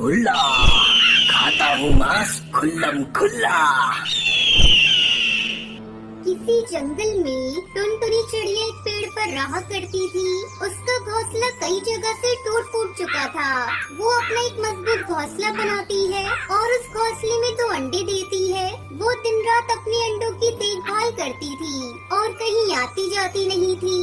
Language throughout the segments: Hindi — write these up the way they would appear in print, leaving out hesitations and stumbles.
बुल्ला, खाता हूँ मांस खुल्लम खुल्ला। किसी जंगल में टुनटुनी चिड़िया एक पेड़ पर रहा करती थी। उसका घोंसला कई जगह से टूट फूट चुका था। वो अपना एक मजबूत घोंसला बनाती है और उस घोंसले में 2 अंडे देती है। वो दिन रात अपने अंडों की देखभाल करती थी और कहीं आती जाती नहीं थी।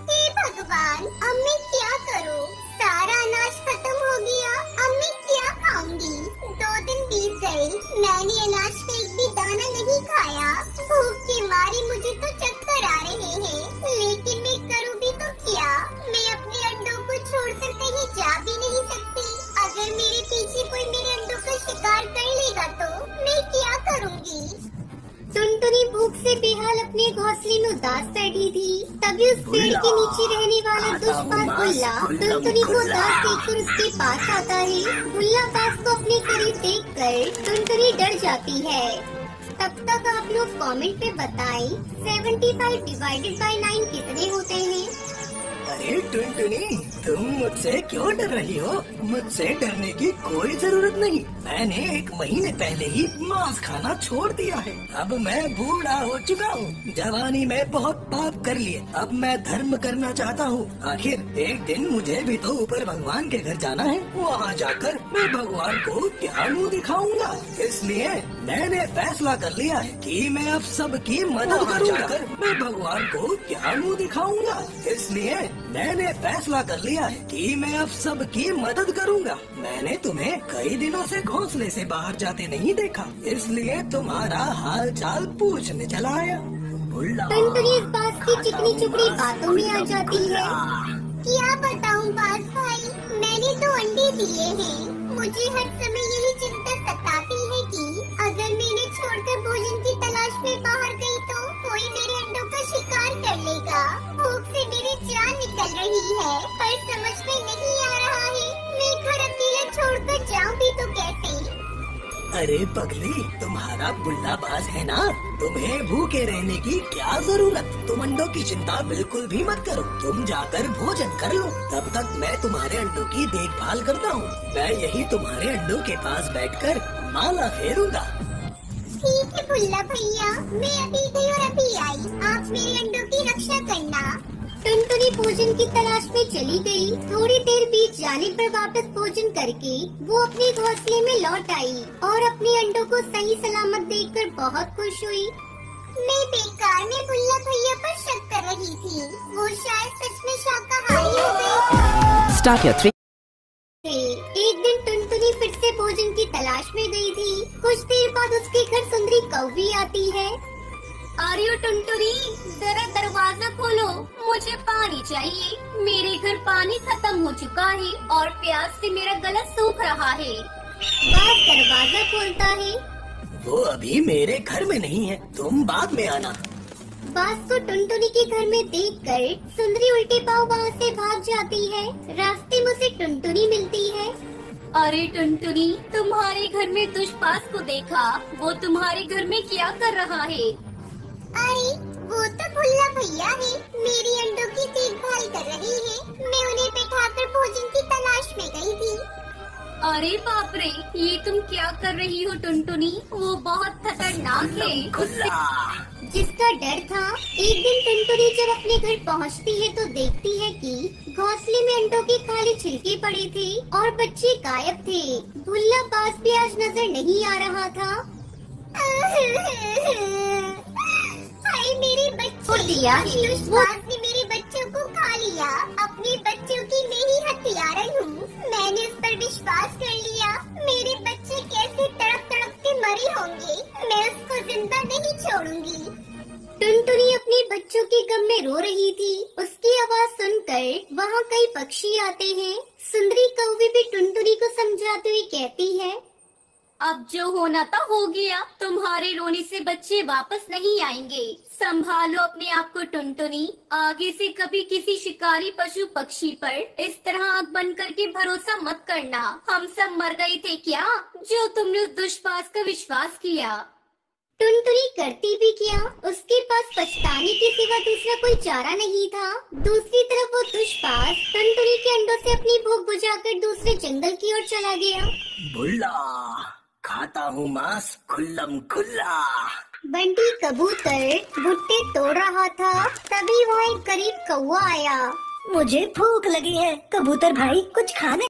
हे भगवान, अब मैं क्या करूं? सारा अनाज खत्म हो गया। अब मैं क्या खाऊंगी? 2 दिन बीत गए, मैंने अनाज का एक भी दाना नहीं खाया। भूख की मारी मुझे तो चक्कर आ रहे हैं, लेकिन मैं करूं भी तो क्या? मैं अपने अंडों को छोड़कर कहीं जा भी नहीं सकती। अगर मेरे पीछे कोई मेरे अंडों का शिकार कर लेगा तो मैं क्या करूंगी? टुनटुनी भूख से बेहाल अपने घोंसले में उदास बैठी थी। तभी उस पेड़ के नीचे रहने वाला दुष्पास बुल्ला टुनटुनी को उदास देखकर उसके पास आता है। बुल्ला बाज को अपने करीब देखकर टुनटुनी डर जाती है। तब तक आप लोग कमेंट पे बताएं 75 डिवाइडेड बाय 9 कितने होते हैं? अरे टुनटुनी, तुम मुझसे क्यों डर रही हो? मुझसे डरने की कोई जरूरत नहीं। मैंने 1 महीने पहले ही मांस खाना छोड़ दिया है। अब मैं बूढ़ा हो चुका हूँ। जवानी में बहुत पाप कर लिए। अब मैं धर्म करना चाहता हूँ। आखिर एक दिन मुझे भी तो ऊपर भगवान के घर जाना है। वहाँ जाकर मैं भगवान को क्या मुँह दिखाऊंगा। इसलिए मैंने फैसला कर लिया है कि मैं अब सबकी मदद करूँगा। मैं भगवान को क्या मुँह दिखाऊंगा। इसलिए मैंने फैसला कर लिया है कि मैं अब सबकी मदद करूंगा। मैंने तुम्हें कई दिनों से घोंसले से बाहर जाते नहीं देखा, इसलिए तुम्हारा हाल चाल पूछने चला आया। टुनटुनी इस बात की चिकनी चुपड़ी बातों में आ जाती है। क्या बताऊं बाज भाई, मैंने 2 अंडे दिए हैं। मुझे हर समय यही चिंता सताती है कि अगर मैंने छोड़कर भोजन की तलाश में बाहर गई तो कोई मेरे अंडों का शिकार कर लेगा। भूख से मेरी जान निकल रही है, पर समझ में नहीं आ रहा है मैं घर अकेले छोड़कर जाऊं भी तो कैसे? अरे पगली, तुम्हारा बुल्ला बाज है ना, तुम्हें भूखे रहने की क्या जरूरत। तुम अंडों की चिंता बिल्कुल भी मत करो। तुम जाकर भोजन कर लो। तब तक मैं तुम्हारे अंडों की देखभाल करता हूँ। मैं यही तुम्हारे अंडों के पास बैठकर माला फेरूंगा। ठीक है बुल्ला भैया, मैं अभी गई और अभी आई। आप मेरे अंडों की रक्षा करना। टुनटुनी भोजन की तलाश में चली गई। थोड़ी देर बीत जाने पर वापस भोजन करके वो अपने घोंसले में लौट आई और अपने अंडों को सही सलामत देखकर बहुत खुश हुई। मैं बेकार में बुल्ला भैया पर शक कर रही थी। वो शायद सच में शाकाहारी हो गए। एक दिन टुनटुनी फिर से भोजन की तलाश में गई थी। कुछ देर बाद उसके घर सुंदरी कौवी आती है। अरे टुनटुनी, जरा दरवाजा खोलो, मुझे पानी चाहिए। मेरे घर पानी खत्म हो चुका है और प्यास से मेरा गला सूख रहा है। बाज दरवाजा खोलता है। वो अभी मेरे घर में नहीं है, तुम बाद में आना। बाज को टुनटुनी के घर में देखकर सुंदरी उल्टे पाँव वहाँ से भाग जाती है। रास्ते में उसे टुनटुनी मिलती है। अरे टुनटुनी, तुम्हारे घर में दुष्पास को देखा। वो तुम्हारे घर में क्या कर रहा है? अरे वो तो भुल्ला भैया है, मेरी अंडों की देखभाल कर रही है। मैं उन्हें बैठाकर भोजन की तलाश में गई थी। अरे बाप रे, ये तुम क्या कर रही हो टुनटुनी? वो बहुत खतरनाक है। जिसका डर था। एक दिन टुनटुनी जब अपने घर पहुंचती है तो देखती है कि घोंसले में अंडों के खाली छिलके पड़े थे और बच्चे गायब थे। भुल्ला बाज भी आज नजर नहीं आ रहा था। हाय मेरे बच्चे, दुष्पास ने मेरे बच्चों को खा लिया। अपने बच्चों की मैं ही हत्यारन हूँ। मैंने उस पर विश्वास कर लिया। मेरे बच्चे कैसे तड़प तड़प के मरे होंगे, मैं उसको जिंदा नहीं छोड़ूंगी। टुनटुनी अपने बच्चों के गम में रो रही थी। उसकी आवाज सुनकर वहाँ कई पक्षी आते हैं। सुंदरी कौवी भी टुनटुनी को समझाते हुए कहती है, अब जो होना था हो गया। तुम्हारे रोने से बच्चे वापस नहीं आएंगे। संभालो अपने आप को टुनटुनी। आगे से कभी किसी शिकारी पशु पक्षी पर इस तरह आँख बंद करके भरोसा मत करना। हम सब मर गए थे क्या, जो तुमने उस दुष्पास का विश्वास किया? टुनटुनी करती भी क्या, उसके पास पछताने के सिवा दूसरा कोई चारा नहीं था। दूसरी तरफ वो दुष्पास टुनटुनी के अंडों से अपनी भूख बुझाकर दूसरे जंगल की ओर चला गया। बुल्ला, खाता हूँ मांस खुल्लम खुल्ला। बंटी कबूतर भुट्टे तोड़ रहा था, तभी वहाँ एक गरीब कौवा आया। मुझे भूख लगी है, कबूतर भाई कुछ खाने